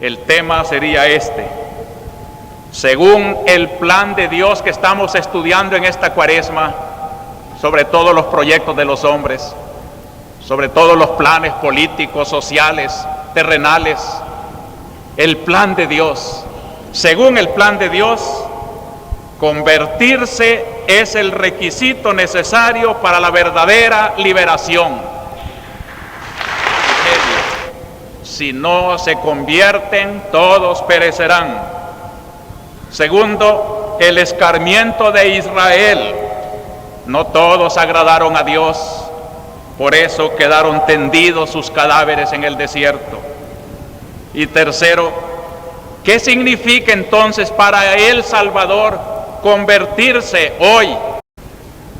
el tema sería este: según el plan de Dios que estamos estudiando en esta Cuaresma, sobre todos los proyectos de los hombres, sobre todos los planes políticos, sociales, terrenales, el plan de Dios. Según el plan de Dios, convertirse es el requisito necesario para la verdadera liberación. Si no se convierten, todos perecerán. Segundo, el escarmiento de Israel. No todos agradaron a Dios, por eso quedaron tendidos sus cadáveres en el desierto. Y tercero, ¿qué significa entonces para el Salvador convertirse hoy?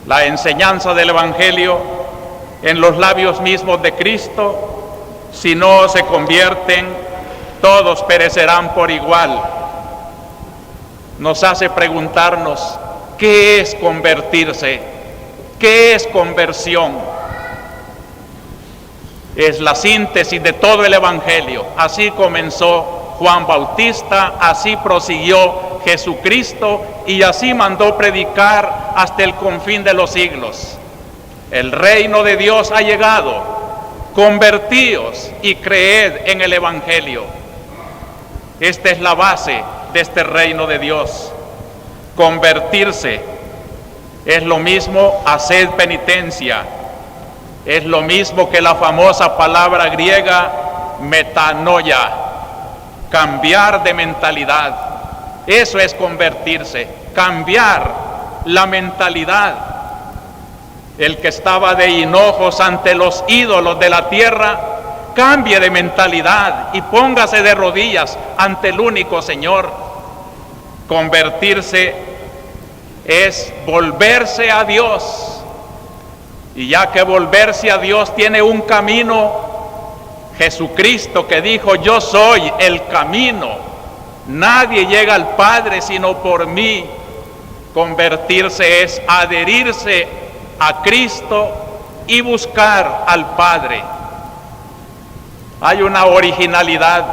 La enseñanza del Evangelio en los labios mismos de Cristo: si no se convierten, todos perecerán por igual. Nos hace preguntarnos, ¿qué es convertirse? ¿Qué es conversión? Es la síntesis de todo el Evangelio. Así comenzó Juan Bautista, así prosiguió Jesucristo y así mandó predicar hasta el confín de los siglos. El reino de Dios ha llegado. Convertíos y creed en el Evangelio. Esta es la base de este reino de Dios. Convertirse es lo mismo hacer penitencia. Es lo mismo que la famosa palabra griega metanoia, cambiar de mentalidad. Eso es convertirse, cambiar la mentalidad. El que estaba de hinojos ante los ídolos de la tierra, cambie de mentalidad y póngase de rodillas ante el único Señor. Convertirse es volverse a Dios. Y ya que volverse a Dios tiene un camino, Jesucristo que dijo: yo soy el camino, nadie llega al Padre sino por mí. Convertirse es adherirse a Cristo y buscar al Padre. Hay una originalidad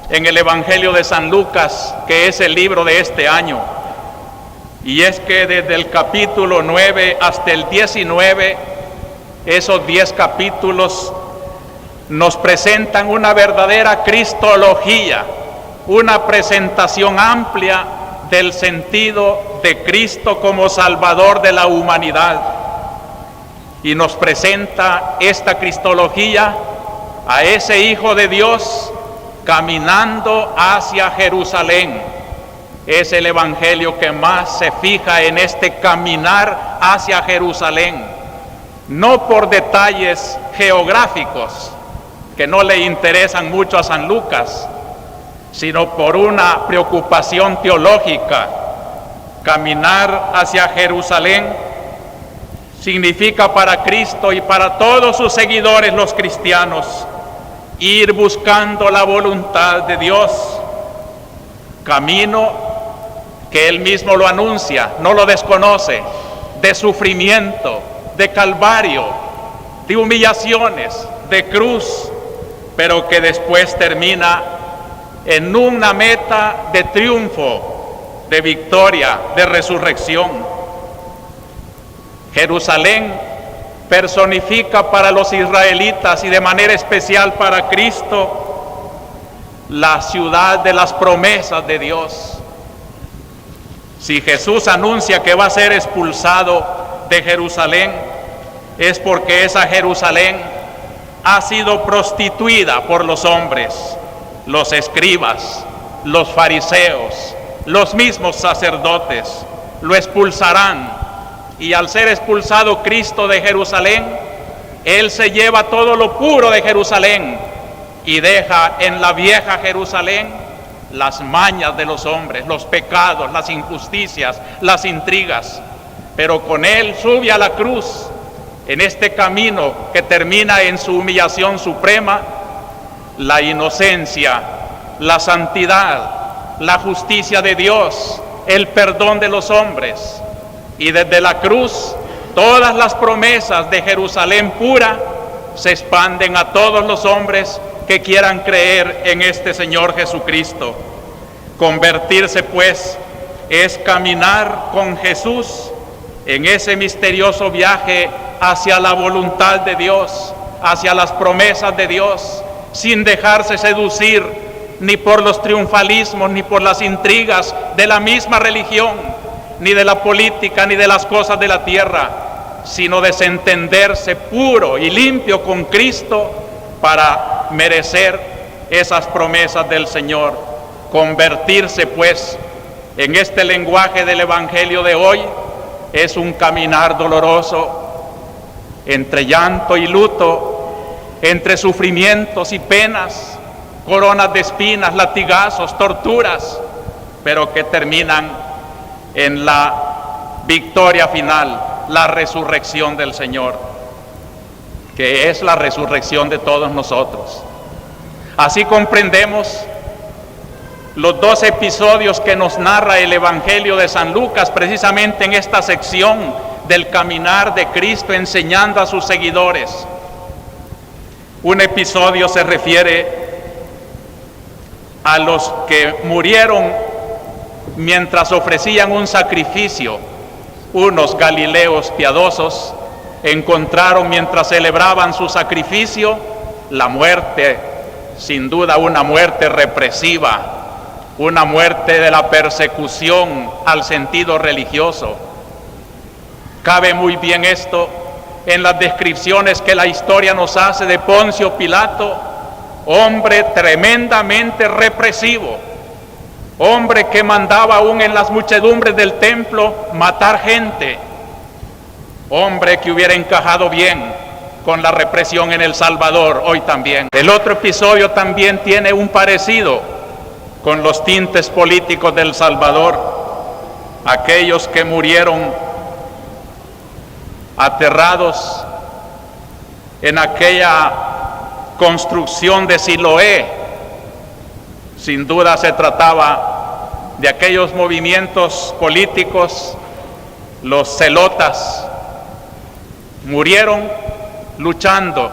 en el Evangelio de San Lucas, que es el libro de este año, y es que desde el capítulo 9 hasta el 19, esos 10 capítulos nos presentan una verdadera cristología, una presentación amplia del sentido de Cristo como Salvador de la humanidad. Y nos presenta esta cristología a ese Hijo de Dios caminando hacia Jerusalén. Es el Evangelio que más se fija en este caminar hacia Jerusalén, no por detalles geográficos que no le interesan mucho a San Lucas, sino por una preocupación teológica. Caminar hacia Jerusalén significa para Cristo y para todos sus seguidores, los cristianos, ir buscando la voluntad de Dios. Camino que Él mismo lo anuncia, no lo desconoce, de sufrimiento, de calvario, de humillaciones, de cruz, pero que después termina en una meta de triunfo, de victoria, de resurrección. Jerusalén personifica para los israelitas y de manera especial para Cristo la ciudad de las promesas de Dios. Si Jesús anuncia que va a ser expulsado de Jerusalén, es porque esa Jerusalén ha sido prostituida por los hombres, los escribas, los fariseos, los mismos sacerdotes. Lo expulsarán, y al ser expulsado Cristo de Jerusalén, Él se lleva todo lo puro de Jerusalén y deja en la vieja Jerusalén las mañas de los hombres, los pecados, las injusticias, las intrigas. Pero con Él sube a la cruz, en este camino que termina en su humillación suprema, la inocencia, la santidad, la justicia de Dios, el perdón de los hombres. Y desde la cruz, todas las promesas de Jerusalén pura se expanden a todos los hombres que quieran creer en este Señor Jesucristo. Convertirse, pues, es caminar con Jesús en ese misterioso viaje hacia la voluntad de Dios, hacia las promesas de Dios, sin dejarse seducir ni por los triunfalismos, ni por las intrigas de la misma religión, ni de la política, ni de las cosas de la tierra, sino desentenderse puro y limpio con Cristo para merecer esas promesas del Señor. Convertirse, pues, en este lenguaje del Evangelio de hoy, es un caminar doloroso, entre llanto y luto, entre sufrimientos y penas, coronas de espinas, latigazos, torturas, pero que terminan en la victoria final, la resurrección del Señor, que es la resurrección de todos nosotros. Así comprendemos los dos episodios que nos narra el Evangelio de San Lucas, precisamente en esta sección del caminar de Cristo enseñando a sus seguidores. Un episodio se refiere a los que murieron mientras ofrecían un sacrificio. Unos galileos piadosos encontraron mientras celebraban su sacrificio la muerte, sin duda una muerte represiva, una muerte de la persecución al sentido religioso. Cabe muy bien esto en las descripciones que la historia nos hace de Poncio Pilato, hombre tremendamente represivo, hombre que mandaba aún en las muchedumbres del templo matar gente, hombre que hubiera encajado bien con la represión en El Salvador hoy también. El otro episodio también tiene un parecido con los tintes políticos del Salvador, aquellos que murieron aterrados en aquella construcción de Siloé. Sin duda se trataba de aquellos movimientos políticos, los celotas, murieron luchando,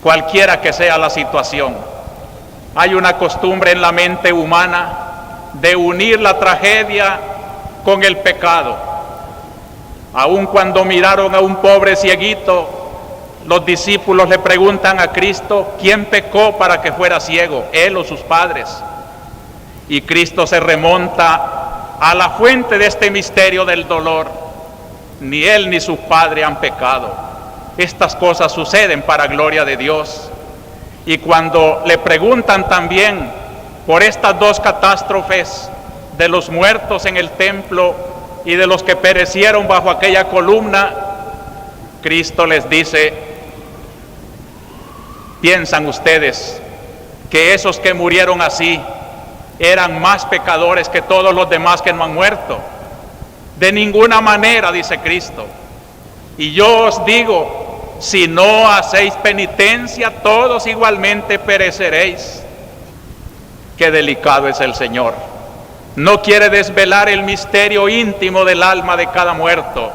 cualquiera que sea la situación. Hay una costumbre en la mente humana de unir la tragedia con el pecado. Aun cuando miraron a un pobre cieguito, los discípulos le preguntan a Cristo, ¿quién pecó para que fuera ciego, él o sus padres? Y Cristo se remonta a la fuente de este misterio del dolor. Ni él ni su padre han pecado. Estas cosas suceden para gloria de Dios. Y cuando le preguntan también por estas dos catástrofes de los muertos en el templo y de los que perecieron bajo aquella columna, Cristo les dice, ¿piensan ustedes que esos que murieron así eran más pecadores que todos los demás que no han muerto? De ninguna manera, dice Cristo. Y yo os digo, si no hacéis penitencia, todos igualmente pereceréis. Qué delicado es el Señor. No quiere desvelar el misterio íntimo del alma de cada muerto.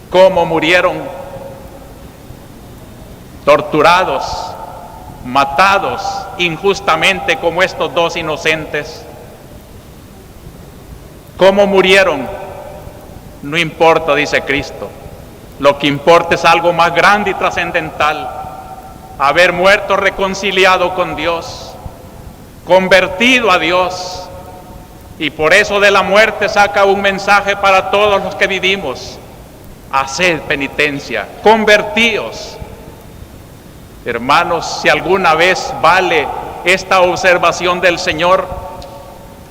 Cómo murieron, torturados, matados injustamente como estos dos inocentes. ¿Cómo murieron? No importa, dice Cristo. Lo que importa es algo más grande y trascendental. Haber muerto reconciliado con Dios, convertido a Dios. Y por eso de la muerte saca un mensaje para todos los que vivimos. Haced penitencia, convertíos. Hermanos, si alguna vez vale esta observación del Señor,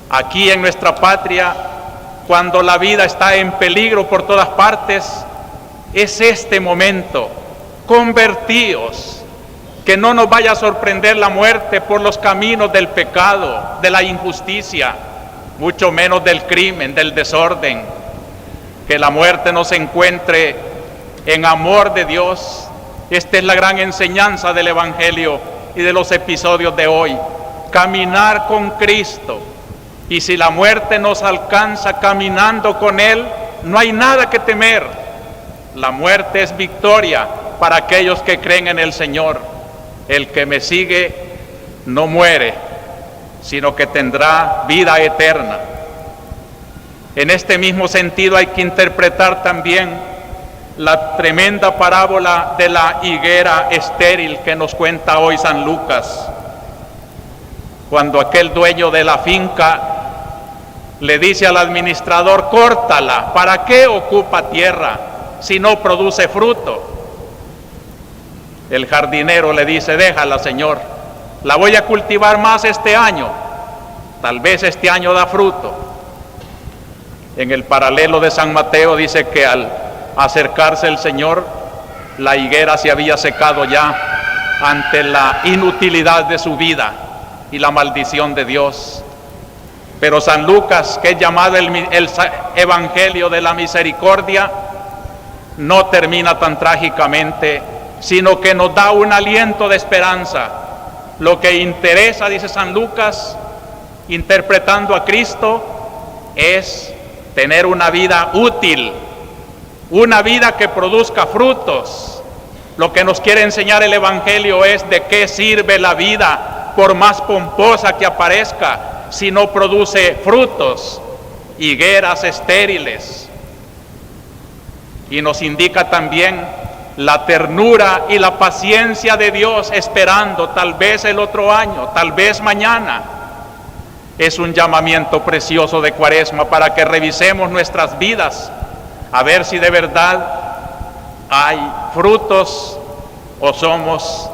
aquí en nuestra patria, cuando la vida está en peligro por todas partes, es este momento. Convertíos, que no nos vaya a sorprender la muerte por los caminos del pecado, de la injusticia, mucho menos del crimen, del desorden. Que la muerte nos encuentre en amor de Dios. Esta es la gran enseñanza del Evangelio y de los episodios de hoy. Caminar con Cristo. Y si la muerte nos alcanza caminando con Él, no hay nada que temer. La muerte es victoria para aquellos que creen en el Señor. El que me sigue no muere, sino que tendrá vida eterna. En este mismo sentido hay que interpretar también la tremenda parábola de la higuera estéril que nos cuenta hoy San Lucas, cuando aquel dueño de la finca le dice al administrador: córtala, ¿para qué ocupa tierra si no produce fruto? El jardinero le dice: déjala, señor, la voy a cultivar más este año, tal vez este año da fruto. En el paralelo de San Mateo dice que al acercarse el Señor, la higuera se había secado ya ante la inutilidad de su vida y la maldición de Dios. Pero San Lucas, que es llamado el Evangelio de la Misericordia, no termina tan trágicamente, sino que nos da un aliento de esperanza. Lo que interesa, dice San Lucas, interpretando a Cristo, es tener una vida útil, una vida que produzca frutos. Lo que nos quiere enseñar el Evangelio es de qué sirve la vida, por más pomposa que aparezca, si no produce frutos, higueras estériles. Y nos indica también la ternura y la paciencia de Dios, esperando tal vez el otro año, tal vez mañana. Es un llamamiento precioso de Cuaresma para que revisemos nuestras vidas, a ver si de verdad hay frutos o somos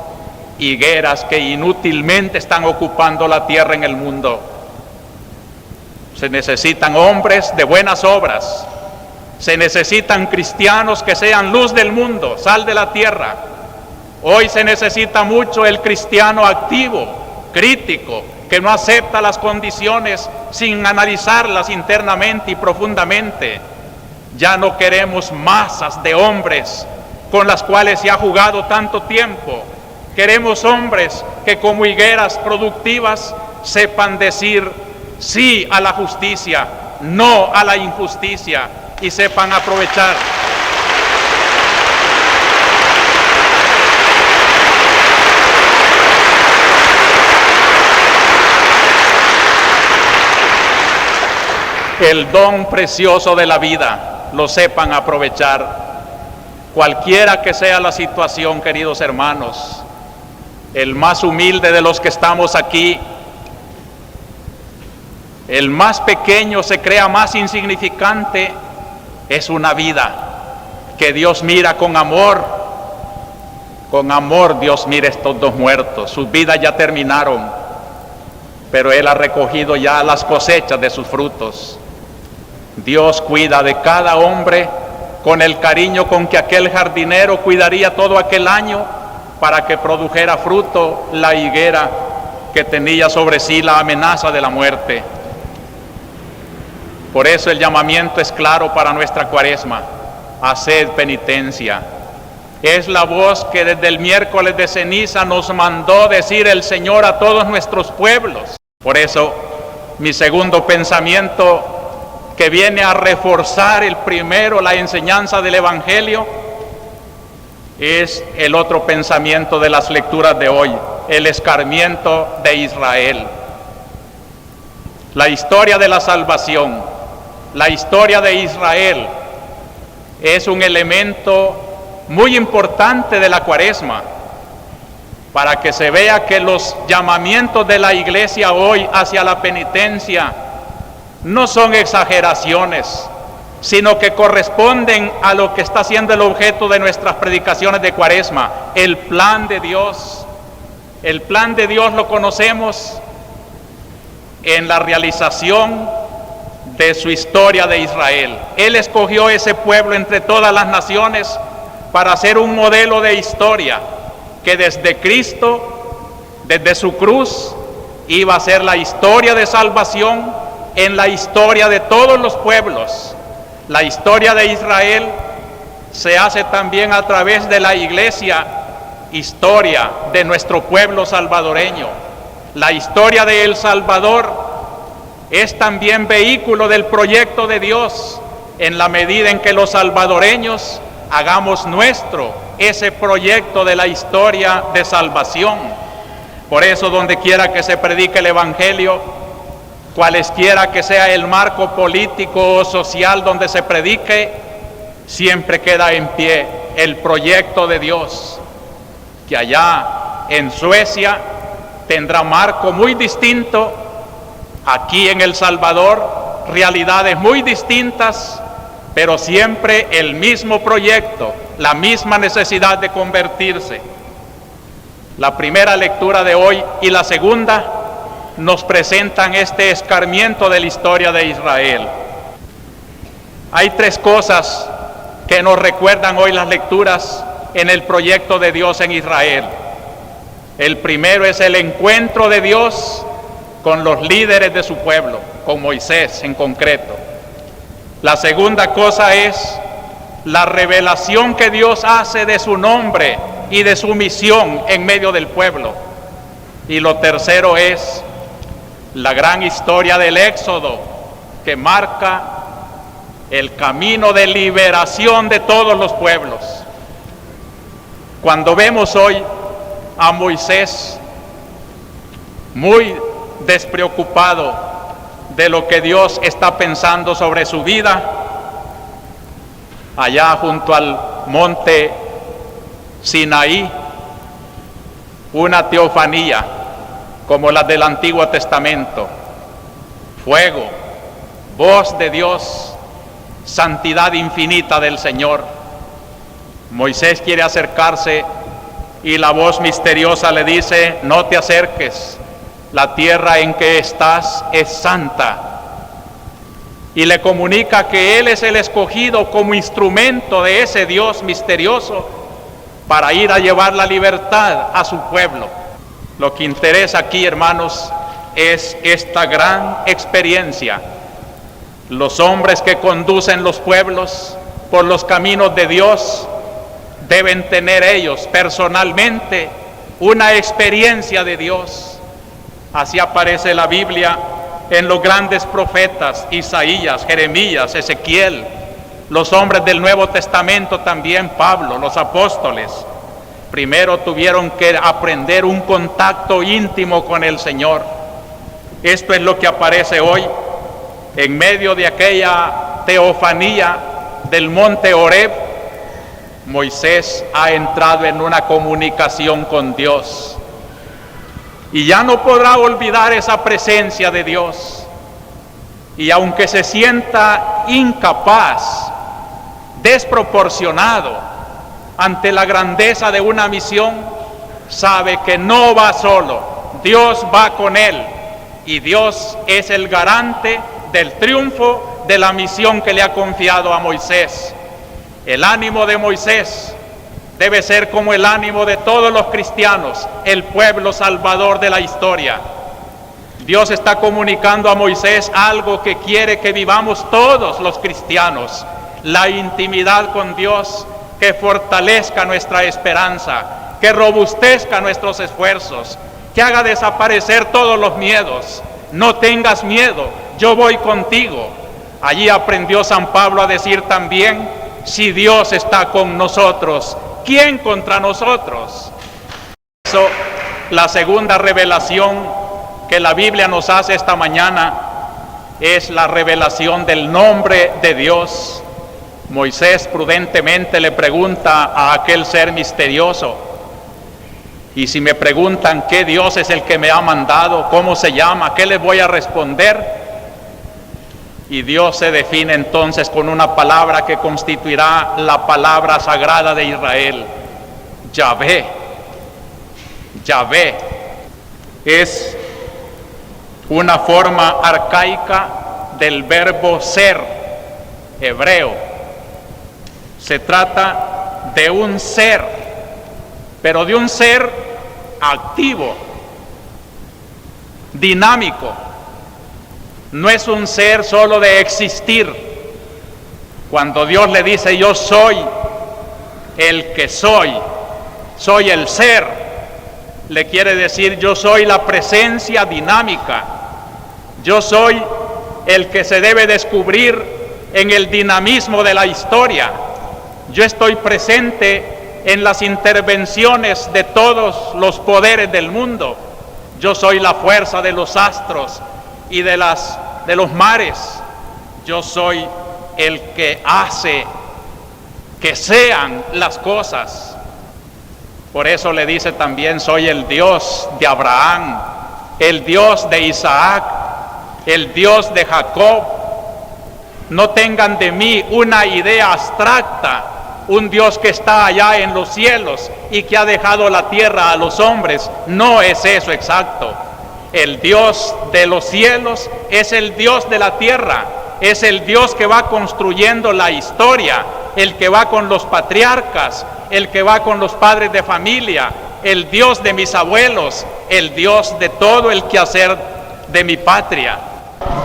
higueras que inútilmente están ocupando la tierra en el mundo. Se necesitan hombres de buenas obras, se necesitan cristianos que sean luz del mundo, sal de la tierra. Hoy se necesita mucho el cristiano activo, crítico, que no acepta las condiciones sin analizarlas internamente y profundamente. Ya no queremos masas de hombres con las cuales se ha jugado tanto tiempo. Queremos hombres que como higueras productivas sepan decir sí a la justicia, no a la injusticia, y sepan aprovechar el don precioso de la vida, lo sepan aprovechar. Cualquiera que sea la situación, queridos hermanos, el más humilde de los que estamos aquí, el más pequeño se crea más insignificante, es una vida que Dios mira con amor. Con amor Dios mira estos dos muertos, sus vidas ya terminaron, pero Él ha recogido ya las cosechas de sus frutos. Dios cuida de cada hombre con el cariño con que aquel jardinero cuidaría todo aquel año para que produjera fruto la higuera que tenía sobre sí la amenaza de la muerte. Por eso el llamamiento es claro para nuestra Cuaresma: haced penitencia. Es la voz que desde el miércoles de ceniza nos mandó decir el Señor a todos nuestros pueblos. Por eso mi segundo pensamiento, que viene a reforzar el primero, la enseñanza del Evangelio, es el otro pensamiento de las lecturas de hoy, el escarmiento de Israel. La historia de la salvación, la historia de Israel, es un elemento muy importante de la Cuaresma, para que se vea que los llamamientos de la Iglesia hoy hacia la penitencia no son exageraciones, sino que corresponden a lo que está siendo el objeto de nuestras predicaciones de Cuaresma, el plan de Dios. El plan de Dios lo conocemos en la realización de su historia de Israel. Él escogió ese pueblo entre todas las naciones para hacer un modelo de historia que desde Cristo, desde su cruz, iba a ser la historia de salvación en la historia de todos los pueblos. La historia de Israel se hace también a través de la Iglesia, historia de nuestro pueblo salvadoreño. La historia de El Salvador es también vehículo del proyecto de Dios, en la medida en que los salvadoreños hagamos nuestro ese proyecto de la historia de salvación. Por eso, donde quiera que se predique el Evangelio, cualesquiera que sea el marco político o social donde se predique, siempre queda en pie el proyecto de Dios, que allá en Suecia tendrá marco muy distinto, aquí en El Salvador realidades muy distintas, pero siempre el mismo proyecto, la misma necesidad de convertirse. La primera lectura de hoy y la segunda nos presentan este escarmiento de la historia de Israel. Hay tres cosas que nos recuerdan hoy las lecturas en el proyecto de Dios en Israel. El primero es el encuentro de Dios con los líderes de su pueblo, con Moisés en concreto. La segunda cosa es la revelación que Dios hace de su nombre y de su misión en medio del pueblo. Y lo tercero es la gran historia del Éxodo, que marca el camino de liberación de todos los pueblos. Cuando vemos hoy a Moisés muy despreocupado de lo que Dios está pensando sobre su vida, allá junto al monte Sinaí, una teofanía como la del Antiguo Testamento, fuego, voz de Dios, santidad infinita del Señor. Moisés quiere acercarse y la voz misteriosa le dice: no te acerques, la tierra en que estás es santa. Y le comunica que él es el escogido como instrumento de ese Dios misterioso para ir a llevar la libertad a su pueblo. Lo que interesa aquí, hermanos, es esta gran experiencia. Los hombres que conducen los pueblos por los caminos de Dios deben tener ellos personalmente una experiencia de Dios. Así aparece la Biblia en los grandes profetas, Isaías, Jeremías, Ezequiel, los hombres del Nuevo Testamento también, Pablo, los apóstoles. Primero tuvieron que aprender un contacto íntimo con el Señor. Esto es lo que aparece hoy en medio de aquella teofanía del monte Horeb. Moisés ha entrado en una comunicación con Dios y ya no podrá olvidar esa presencia de Dios. Y aunque se sienta incapaz, desproporcionado ante la grandeza de una misión, sabe que no va solo, Dios va con él, y Dios es el garante del triunfo de la misión que le ha confiado a Moisés. El ánimo de Moisés debe ser como el ánimo de todos los cristianos, el pueblo salvador de la historia. Dios está comunicando a Moisés algo que quiere que vivamos todos los cristianos: la intimidad con Dios, que fortalezca nuestra esperanza, que robustezca nuestros esfuerzos, que haga desaparecer todos los miedos. No tengas miedo, yo voy contigo. Allí aprendió San Pablo a decir también: si Dios está con nosotros, ¿quién contra nosotros? Eso, la segunda revelación que la Biblia nos hace esta mañana es la revelación del nombre de Dios. Moisés prudentemente le pregunta a aquel ser misterioso: y si me preguntan qué Dios es el que me ha mandado, cómo se llama, ¿qué les voy a responder? Y Dios se define entonces con una palabra que constituirá la palabra sagrada de Israel: Yahvé. Yahvé es una forma arcaica del verbo ser hebreo. Se trata de un ser, pero de un ser activo, dinámico. No es un ser solo de existir. Cuando Dios le dice: yo soy el que soy el ser, le quiere decir: yo soy la presencia dinámica, yo soy el que se debe descubrir en el dinamismo de la historia. Yo estoy presente en las intervenciones de todos los poderes del mundo. Yo soy la fuerza de los astros y de los mares. Yo soy el que hace que sean las cosas. Por eso le dice también: soy el Dios de Abraham, el Dios de Isaac, el Dios de Jacob. No tengan de mí una idea abstracta, un Dios que está allá en los cielos y que ha dejado la tierra a los hombres. No es eso exacto. El Dios de los cielos es el Dios de la tierra, es el Dios que va construyendo la historia, el que va con los patriarcas, el que va con los padres de familia, el Dios de mis abuelos, el Dios de todo el quehacer de mi patria.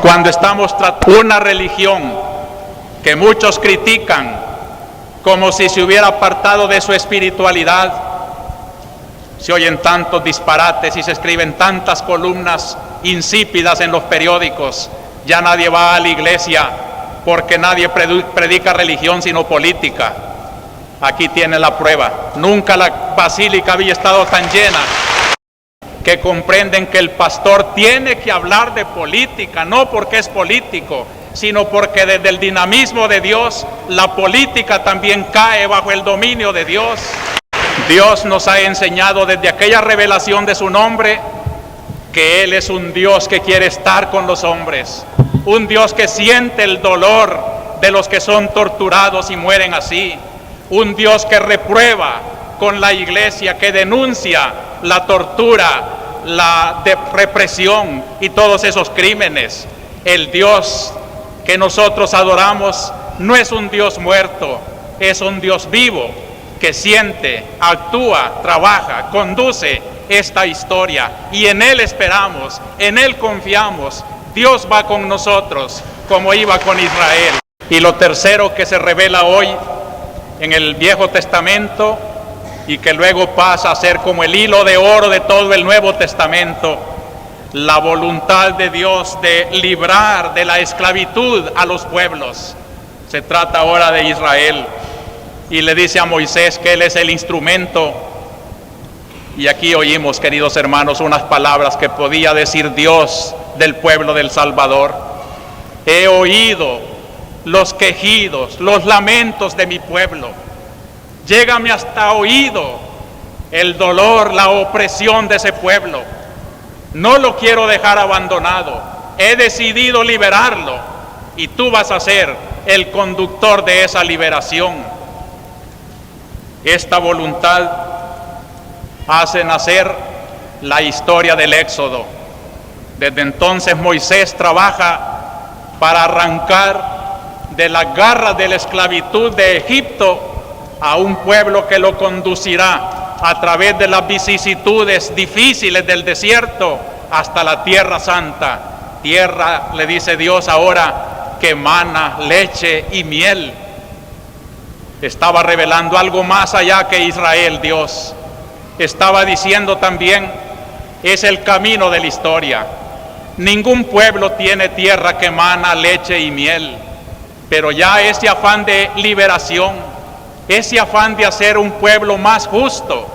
Cuando estamos tratando una religión que muchos critican como si se hubiera apartado de su espiritualidad, se oyen tantos disparates y se escriben tantas columnas insípidas en los periódicos. Ya nadie va a la iglesia porque nadie predica religión sino política. Aquí tiene la prueba. Nunca la basílica había estado tan llena, que comprenden que el pastor tiene que hablar de política, no porque es político, sino porque desde el dinamismo de Dios, la política también cae bajo el dominio de Dios. Dios nos ha enseñado desde aquella revelación de su nombre que Él es un Dios que quiere estar con los hombres, un Dios que siente el dolor de los que son torturados y mueren así, un Dios que reprueba con la iglesia, que denuncia la tortura, la represión y todos esos crímenes. El Dios que nosotros adoramos no es un Dios muerto, es un Dios vivo que siente, actúa, trabaja, conduce esta historia, y en Él esperamos, en Él confiamos. Dios va con nosotros como iba con Israel. Y lo tercero que se revela hoy en el Viejo Testamento y que luego pasa a ser como el hilo de oro de todo el Nuevo Testamento: la voluntad de Dios de librar de la esclavitud a los pueblos. Se trata ahora de Israel, y le dice a Moisés que él es el instrumento. Y aquí oímos, queridos hermanos, unas palabras que podía decir Dios del pueblo del Salvador: he oído los quejidos, los lamentos de mi pueblo. Llégame hasta oído el dolor, la opresión de ese pueblo. No lo quiero dejar abandonado. He decidido liberarlo, y tú vas a ser el conductor de esa liberación. Esta voluntad hace nacer la historia del Éxodo. Desde entonces Moisés trabaja para arrancar de las garras de la esclavitud de Egipto a un pueblo que lo conducirá a través de las vicisitudes difíciles del desierto hasta la tierra santa. Tierra, le dice Dios ahora, que emana leche y miel. Estaba revelando algo más allá que Israel. Dios estaba diciendo también: es el camino de la historia. Ningún pueblo tiene tierra que emana leche y miel, pero ya ese afán de liberación, ese afán de hacer un pueblo más justo,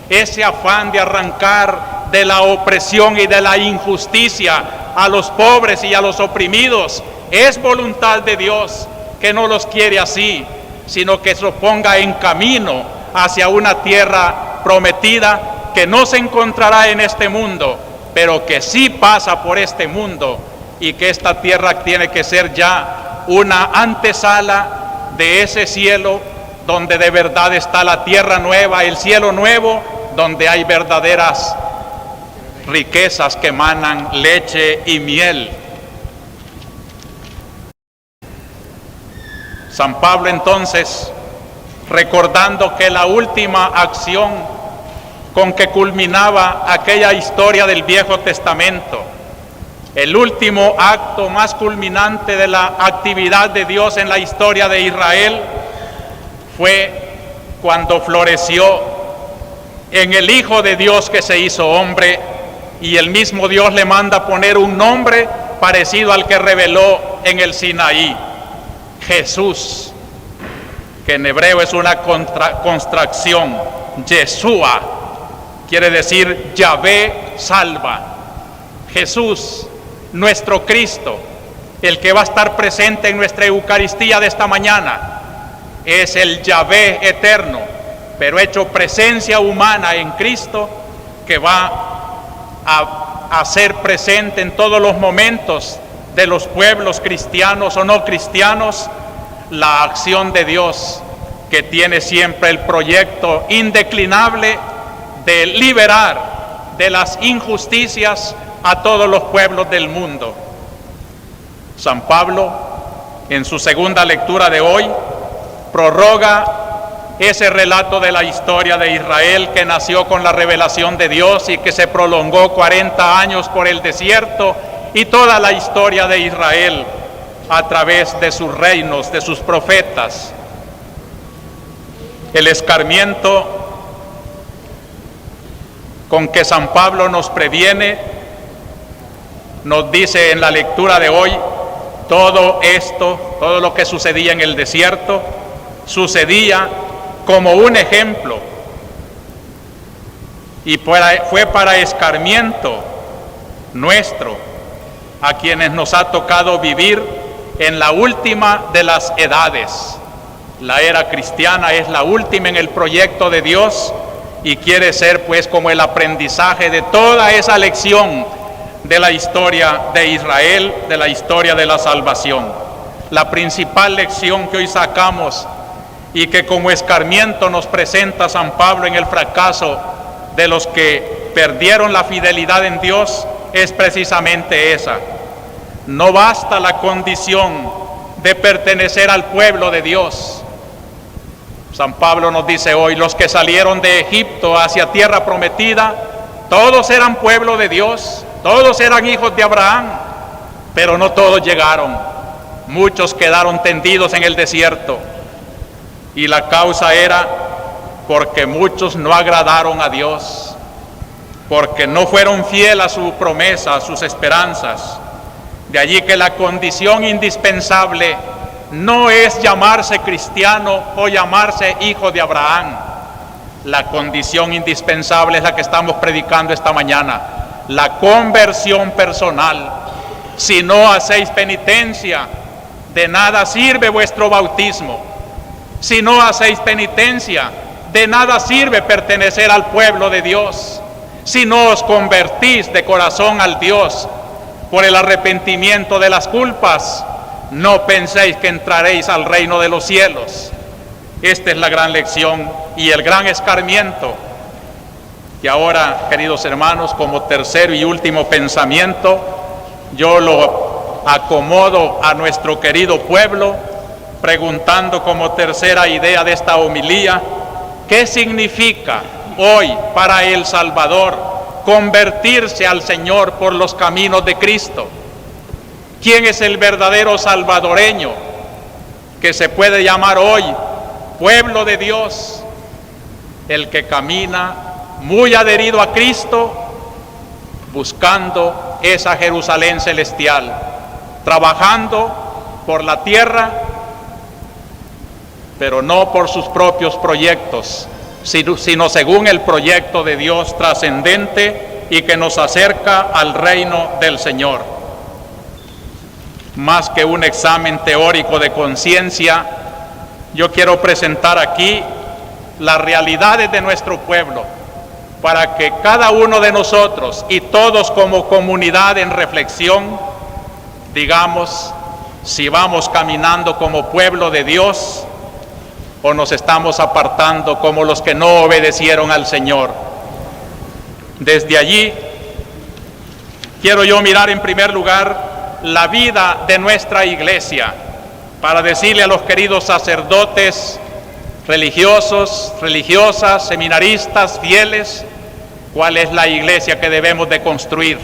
ese afán de arrancar de la opresión y de la injusticia a los pobres y a los oprimidos, es voluntad de Dios, que no los quiere así, sino que se los ponga en camino hacia una tierra prometida que no se encontrará en este mundo, pero que sí pasa por este mundo, y que esta tierra tiene que ser ya una antesala de ese cielo donde de verdad está la tierra nueva, el cielo nuevo, donde hay verdaderas riquezas que emanan leche y miel. San Pablo entonces, recordando que la última acción con que culminaba aquella historia del Viejo Testamento, el último acto más culminante de la actividad de Dios en la historia de Israel, fue cuando floreció en el Hijo de Dios que se hizo hombre, y el mismo Dios le manda poner un nombre parecido al que reveló en el Sinaí: Jesús. que en hebreo es una contracción, Yeshua, quiere decir Yahvé salva. Jesús, nuestro Cristo, el que va a estar presente en nuestra Eucaristía de esta mañana, es el Yahvé eterno, pero hecho presencia humana en Cristo, que va a ser presente en todos los momentos de los pueblos cristianos o no cristianos, la acción de Dios, que tiene siempre el proyecto indeclinable de liberar de las injusticias a todos los pueblos del mundo. San Pablo, en su segunda lectura de hoy, prorroga ese relato de la historia de Israel que nació con la revelación de Dios y que se prolongó 40 años por el desierto, y toda la historia de Israel a través de sus reinos, de sus profetas. El escarmiento con que San Pablo nos previene, nos dice en la lectura de hoy, todo esto, todo lo que sucedía en el desierto, sucedía como un ejemplo y fue para escarmiento nuestro, a quienes nos ha tocado vivir en la última de las edades. La era cristiana es la última en el proyecto de Dios y quiere ser pues como el aprendizaje de toda esa lección de la historia de Israel, de la historia de la salvación. La principal lección que hoy sacamos y que como escarmiento nos presenta San Pablo en el fracaso de los que perdieron la fidelidad en Dios es precisamente esa. No basta la condición de pertenecer al pueblo de Dios. San Pablo nos dice hoy, los que salieron de Egipto hacia tierra prometida, todos eran pueblo de Dios, todos eran hijos de Abraham, pero no todos llegaron. Muchos quedaron tendidos en el desierto, y la causa era porque muchos no agradaron a Dios, porque no fueron fieles a su promesa, a sus esperanzas. De allí que la condición indispensable no es llamarse cristiano o llamarse hijo de Abraham. La condición indispensable es la que estamos predicando esta mañana, la conversión personal. Si no hacéis penitencia, de nada sirve vuestro bautismo. Si no hacéis penitencia, de nada sirve pertenecer al pueblo de Dios. Si no os convertís de corazón al Dios por el arrepentimiento de las culpas, no penséis que entraréis al reino de los cielos. Esta es la gran lección y el gran escarmiento. Y ahora, queridos hermanos, como tercero y último pensamiento, yo lo acomodo a nuestro querido pueblo, preguntando como tercera idea de esta homilía, ¿qué significa hoy para El Salvador convertirse al Señor por los caminos de Cristo? ¿Quién es el verdadero salvadoreño que se puede llamar hoy pueblo de Dios? El que camina muy adherido a Cristo, buscando esa Jerusalén celestial, trabajando por la tierra, pero no por sus propios proyectos, sino según el proyecto de Dios trascendente y que nos acerca al reino del Señor. Más que un examen teórico de conciencia, yo quiero presentar aquí las realidades de nuestro pueblo, para que cada uno de nosotros y todos como comunidad en reflexión, digamos si vamos caminando como pueblo de Dios o nos estamos apartando como los que no obedecieron al Señor. Desde allí, quiero yo mirar en primer lugar la vida de nuestra iglesia, para decirle a los queridos sacerdotes, religiosos, religiosas, seminaristas, fieles, cuál es la iglesia que debemos de construir.